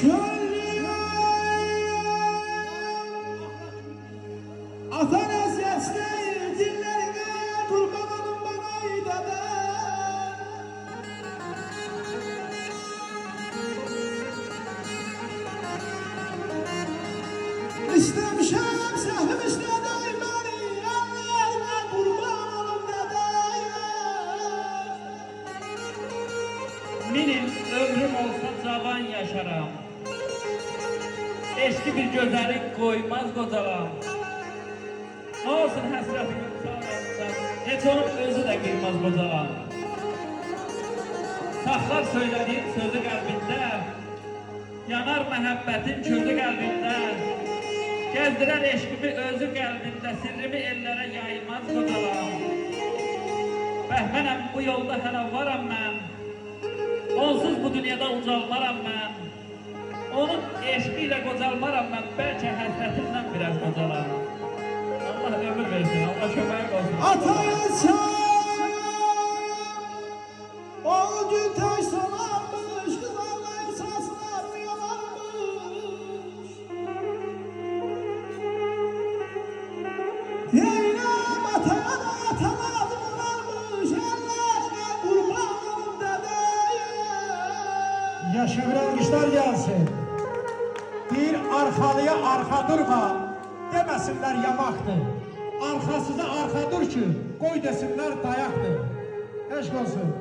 Çöllüğe atan eziyetleri dillerine kurban olun bana idade. İstemişem sehrim istedey beni ellerine kurban olun dedeye. Benim ömrüm olsa cavan yaşaram. Eski bir güzellik koymaz kocalam. Ne olsun həsrətim sağlamsan, heç onun özü de kıymaz kocalam. Saklar söylediğim sözü kalbinde, yanar məhəbbətin közü kalbinde. Gezdirer eşkimi özü kalbinde, sirrimi ellere yaymaz kocalam. Bəhmənəm bu yolda hələ varam mən. Onsuz bu dünyada ucalmaram mən. Onun eşqiyle qocalmaram mən. Bəlkə həsrətimdən biraz qocalam. Allah ömür versin, Allah kömək olsun. Ataya çay o gün taş salarmış, kızarlayıp saslar uyanarmış. Yeylem ataya da atalazım varmış, ellerine kurban olun dedeye. Yaşı bir alkışlar gelsin. Bir arkalıya arka durma, demesinler yamaktır. Arkasıza arka dur ki, koy desinler dayaktır. Eşk olsun.